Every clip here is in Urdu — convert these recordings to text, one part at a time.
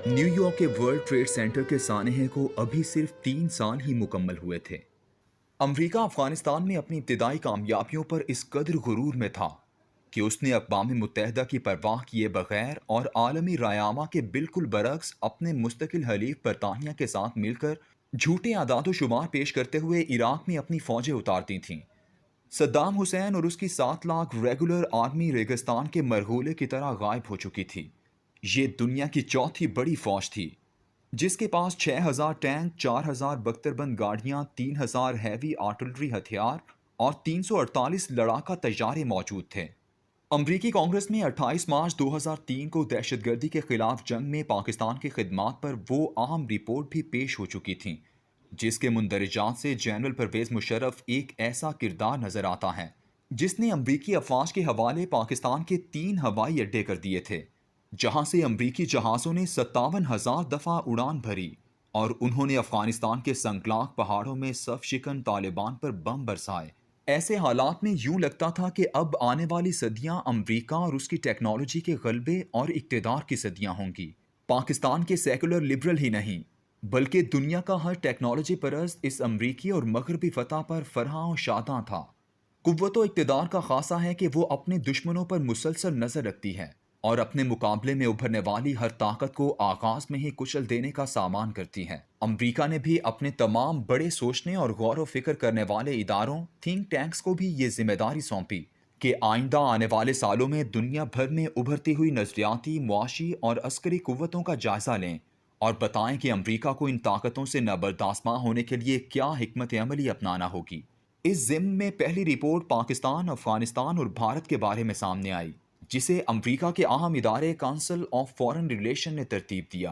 نیو یارک کے ورلڈ ٹریڈ سینٹر کے سانحے کو ابھی صرف 3 سال ہی مکمل ہوئے تھے۔ امریکہ افغانستان میں اپنی ابتدائی کامیابیوں پر اس قدر غرور میں تھا کہ اس نے اقوام متحدہ کی پرواہ کیے بغیر اور عالمی رایامہ کے بالکل برعکس اپنے مستقل حلیف برطانیہ کے ساتھ مل کر جھوٹے اعداد و شمار پیش کرتے ہوئے عراق میں اپنی فوجیں اتار دی تھیں۔ صدام حسین اور اس کی 7 لاکھ ریگولر آرمی ریگستان کے مرغولے کی طرح غائب ہو چکی تھی۔ یہ دنیا کی چوتھی بڑی فوج تھی جس کے پاس 6,000 ٹینک، 4,000 بختربند گاڑیاں، 3,000 ہیوی آرٹلری ہتھیار اور 348 لڑاکا طیارے موجود تھے۔ امریکی کانگریس میں 28 مارچ 2003 کو دہشت گردی کے خلاف جنگ میں پاکستان کی خدمات پر وہ اہم رپورٹ بھی پیش ہو چکی تھی جس کے مندرجات سے جنرل پرویز مشرف ایک ایسا کردار نظر آتا ہے جس نے امریکی افواج کے حوالے پاکستان کے 3 ہوائی اڈے کر دیے تھے جہاں سے امریکی جہازوں نے 57,000 دفعہ اڑان بھری اور انہوں نے افغانستان کے سنگلاخ پہاڑوں میں صف شکن طالبان پر بم برسائے۔ ایسے حالات میں یوں لگتا تھا کہ اب آنے والی صدیاں امریکہ اور اس کی ٹیکنالوجی کے غلبے اور اقتدار کی صدیاں ہوں گی۔ پاکستان کے سیکولر لبرل ہی نہیں بلکہ دنیا کا ہر ٹیکنالوجی پرست اس امریکی اور مغربی فتح پر فرحاں و شاداں تھا۔ قوت و اقتدار کا خاصہ ہے کہ وہ اپنے دشمنوں پر مسلسل نظر رکھتی ہے اور اپنے مقابلے میں ابھرنے والی ہر طاقت کو آغاز میں ہی کچل دینے کا سامان کرتی ہے۔ امریکہ نے بھی اپنے تمام بڑے سوچنے اور غور و فکر کرنے والے اداروں، تھنک ٹینکس کو بھی یہ ذمہ داری سونپی کہ آئندہ آنے والے سالوں میں دنیا بھر میں ابھرتی ہوئی نظریاتی، معاشی اور عسکری قوتوں کا جائزہ لیں اور بتائیں کہ امریکہ کو ان طاقتوں سے نابرداشت ہونے کے لیے کیا حکمت عملی اپنانا ہوگی۔ اس ضمن میں پہلی رپورٹ پاکستان، افغانستان اور بھارت کے بارے میں سامنے آئی جسے امریکہ کے اہم ادارے کونسل آف فارن ریلیشن نے ترتیب دیا۔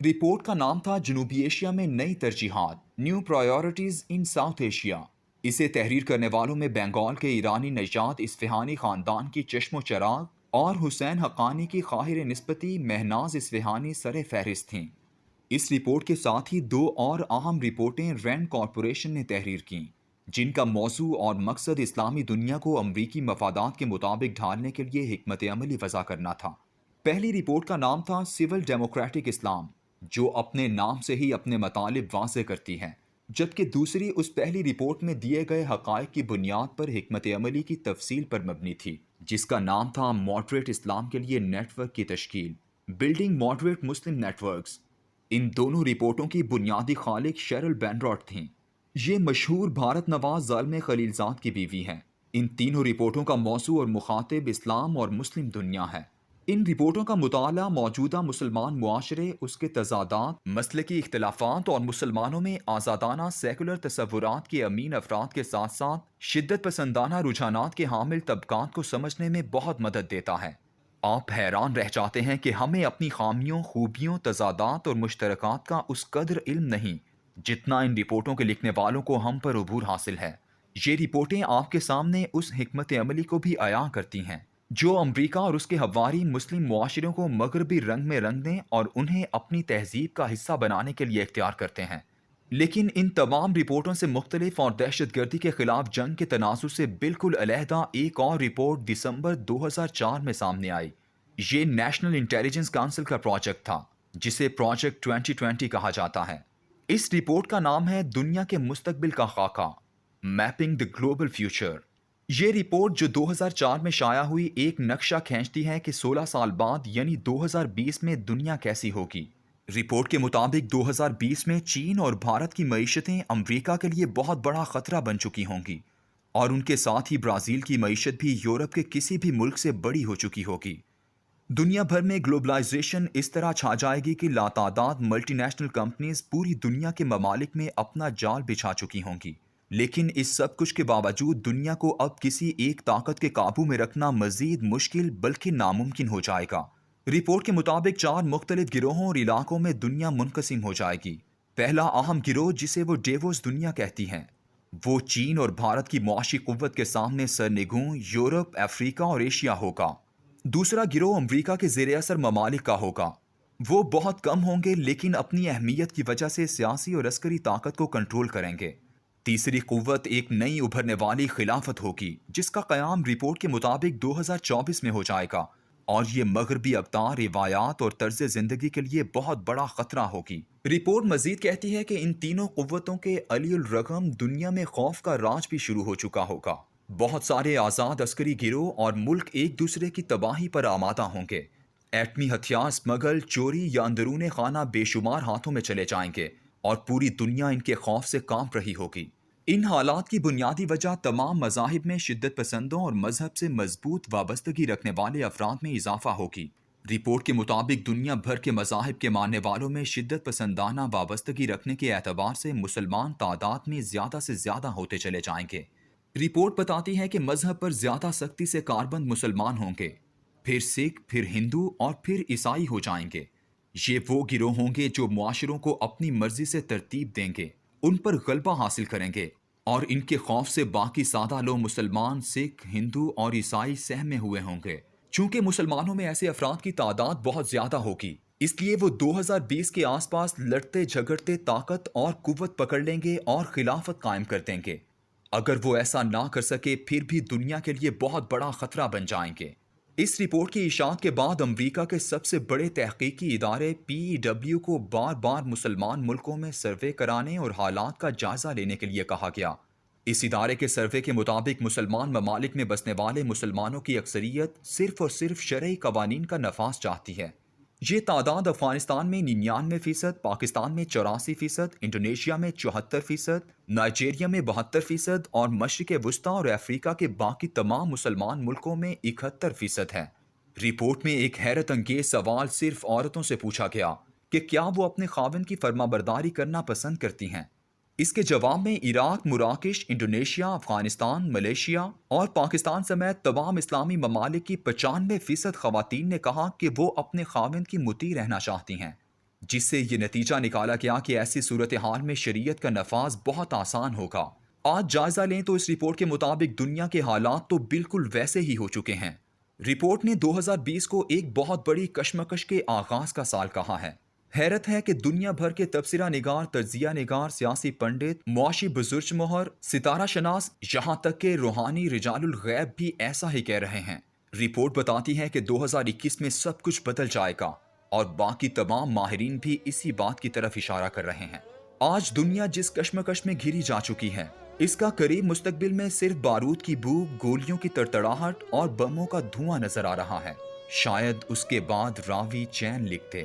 رپورٹ کا نام تھا جنوبی ایشیا میں نئی ترجیحات، new priorities in South Asia. اسے تحریر کرنے والوں میں بنگال کے ایرانی نژاد اصفہانی خاندان کی چشم و چراغ اور حسین حقانی کی خواہر نسبتی مہناز اصفہانی سر فہرست تھیں۔ اس رپورٹ کے ساتھ ہی 2 اور اہم رپورٹیں رینڈ کارپوریشن نے تحریر کیں جن کا موضوع اور مقصد اسلامی دنیا کو امریکی مفادات کے مطابق ڈھالنے کے لیے حکمت عملی وضع کرنا تھا۔ پہلی رپورٹ کا نام تھا سول ڈیموکریٹک اسلام، جو اپنے نام سے ہی اپنے مطالب واضح کرتی ہے، جبکہ دوسری اس پہلی رپورٹ میں دیے گئے حقائق کی بنیاد پر حکمت عملی کی تفصیل پر مبنی تھی، جس کا نام تھا ماڈریٹ اسلام کے لیے نیٹ ورک کی تشکیل، بلڈنگ ماڈریٹ مسلم نیٹ ورکس۔ ان دونوں رپورٹوں کی بنیادی خالق شیرل بینراٹ تھیں۔ یہ مشہور بھارت نواز ظالم خلیل زاد کی بیوی ہیں۔ ان تینوں رپورٹوں کا موضوع اور مخاطب اسلام اور مسلم دنیا ہے۔ ان رپورٹوں کا مطالعہ موجودہ مسلمان معاشرے، اس کے تضادات، مسلکی اختلافات اور مسلمانوں میں آزادانہ سیکولر تصورات کے امین افراد کے ساتھ ساتھ شدت پسندانہ رجحانات کے حامل طبقات کو سمجھنے میں بہت مدد دیتا ہے۔ آپ حیران رہ جاتے ہیں کہ ہمیں اپنی خامیوں، خوبیوں، تضادات اور مشترکات کا اس قدر علم نہیں جتنا ان رپورٹوں کے لکھنے والوں کو ہم پر عبور حاصل ہے۔ یہ رپورٹیں آپ کے سامنے اس حکمت عملی کو بھی عیاں کرتی ہیں جو امریکہ اور اس کے حواری مسلم معاشروں کو مغربی رنگ میں رنگنے اور انہیں اپنی تہذیب کا حصہ بنانے کے لیے اختیار کرتے ہیں۔ لیکن ان تمام رپورٹوں سے مختلف اور دہشت گردی کے خلاف جنگ کے تناظر سے بالکل علیحدہ ایک اور رپورٹ دسمبر 2004 میں سامنے آئی۔ یہ نیشنل انٹیلیجنس کونسل کا پروجیکٹ تھا جسے پروجیکٹ 2020 کہا جاتا ہے۔ اس رپورٹ کا نام ہے دنیا کے مستقبل کا خاکہ، میپنگ دی گلوبل فیوچر۔ یہ رپورٹ جو 2004 میں شائع ہوئی ایک نقشہ کھینچتی ہے کہ 16 سال بعد یعنی 2020 میں دنیا کیسی ہوگی۔ رپورٹ کے مطابق 2020 میں چین اور بھارت کی معیشتیں امریکہ کے لیے بہت بڑا خطرہ بن چکی ہوں گی اور ان کے ساتھ ہی برازیل کی معیشت بھی یورپ کے کسی بھی ملک سے بڑی ہو چکی ہوگی۔ دنیا بھر میں گلوبلائزیشن اس طرح چھا جائے گی کہ لاتعداد ملٹی نیشنل کمپنیز پوری دنیا کے ممالک میں اپنا جال بچھا چکی ہوں گی۔ لیکن اس سب کچھ کے باوجود دنیا کو اب کسی ایک طاقت کے قابو میں رکھنا مزید مشکل بلکہ ناممکن ہو جائے گا۔ رپورٹ کے مطابق 4 مختلف گروہوں اور علاقوں میں دنیا منقسم ہو جائے گی۔ پہلا اہم گروہ جسے وہ ڈیووس دنیا کہتی ہیں، وہ چین اور بھارت کی معاشی قوت کے سامنے سرنگوں یورپ، افریقہ اور ایشیا ہوگا۔ دوسرا گروہ امریکہ کے زیر اثر ممالک کا ہوگا۔ وہ بہت کم ہوں گے لیکن اپنی اہمیت کی وجہ سے سیاسی اور عسکری طاقت کو کنٹرول کریں گے۔ تیسری قوت ایک نئی ابھرنے والی خلافت ہوگی جس کا قیام رپورٹ کے مطابق 2024 میں ہو جائے گا اور یہ مغربی اقدار، روایات اور طرز زندگی کے لیے بہت بڑا خطرہ ہوگی۔ رپورٹ مزید کہتی ہے کہ ان تینوں قوتوں کے علی الرغم دنیا میں خوف کا راج بھی شروع ہو چکا ہوگا۔ بہت سارے آزاد عسکری گروہ اور ملک ایک دوسرے کی تباہی پر آمادہ ہوں گے۔ ایٹمی ہتھیار اسمگل، چوری یا اندرون خانہ بے شمار ہاتھوں میں چلے جائیں گے اور پوری دنیا ان کے خوف سے کانپ رہی ہوگی۔ ان حالات کی بنیادی وجہ تمام مذاہب میں شدت پسندوں اور مذہب سے مضبوط وابستگی رکھنے والے افراد میں اضافہ ہوگی۔ رپورٹ کے مطابق دنیا بھر کے مذاہب کے ماننے والوں میں شدت پسندانہ وابستگی رکھنے کے اعتبار سے مسلمان تعداد میں زیادہ سے زیادہ ہوتے چلے جائیں گے۔ رپورٹ بتاتی ہے کہ مذہب پر زیادہ سختی سے کاربند مسلمان ہوں گے، پھر سکھ، پھر ہندو اور پھر عیسائی ہو جائیں گے۔ یہ وہ گروہ ہوں گے جو معاشروں کو اپنی مرضی سے ترتیب دیں گے، ان پر غلبہ حاصل کریں گے، اور ان کے خوف سے باقی سادہ لوگ مسلمان، سکھ، ہندو اور عیسائی سہمے ہوئے ہوں گے۔ چونکہ مسلمانوں میں ایسے افراد کی تعداد بہت زیادہ ہوگی، اس لیے وہ 2020 کے آس پاس لڑتے جھگڑتے طاقت اور قوت پکڑ لیں گے اور خلافت قائم کر دیں گے۔ اگر وہ ایسا نہ کر سکے پھر بھی دنیا کے لیے بہت بڑا خطرہ بن جائیں گے۔ اس رپورٹ کی اشاعت کے بعد امریکہ کے سب سے بڑے تحقیقی ادارے PEW کو بار بار مسلمان ملکوں میں سروے کرانے اور حالات کا جائزہ لینے کے لیے کہا گیا۔ اس ادارے کے سروے کے مطابق مسلمان ممالک میں بسنے والے مسلمانوں کی اکثریت صرف اور صرف شرعی قوانین کا نفاذ چاہتی ہے۔ یہ تعداد افغانستان میں 99%، پاکستان میں 84%، انڈونیشیا میں 74%، نائجیریا میں 72% اور مشرق وسطیٰ اور افریقہ کے باقی تمام مسلمان ملکوں میں 71% ہے۔ رپورٹ میں ایک حیرت انگیز سوال صرف عورتوں سے پوچھا گیا کہ کیا وہ اپنے خاوند کی فرمانبرداری کرنا پسند کرتی ہیں۔ اس کے جواب میں عراق، مراکش، انڈونیشیا، افغانستان، ملیشیا اور پاکستان سمیت تمام اسلامی ممالک کی 95% خواتین نے کہا کہ وہ اپنے خاوند کی مطیع رہنا چاہتی ہیں، جس سے یہ نتیجہ نکالا گیا کہ ایسی صورتحال میں شریعت کا نفاذ بہت آسان ہوگا۔ آج جائزہ لیں تو اس رپورٹ کے مطابق دنیا کے حالات تو بالکل ویسے ہی ہو چکے ہیں۔ رپورٹ نے 2020 کو ایک بہت بڑی کشمکش کے آغاز کا سال کہا ہے۔ حیرت ہے کہ دنیا بھر کے تبصرہ نگار، تجزیہ نگار، سیاسی پنڈت، معاشی بزرگ مہر، ستارہ شناس، یہاں تک کہ روحانی رجال الغیب بھی ایسا ہی کہہ رہے ہیں۔ رپورٹ بتاتی ہے کہ 2021 میں سب کچھ بدل جائے گا اور باقی تمام ماہرین بھی اسی بات کی طرف اشارہ کر رہے ہیں۔ آج دنیا جس کشمکش میں گھری جا چکی ہے، اس کا قریب مستقبل میں صرف بارود کی بو، گولیوں کی تڑتڑاہٹ اور بموں کا دھواں نظر آ رہا ہے۔ شاید اس کے بعد راوی چین لکھتے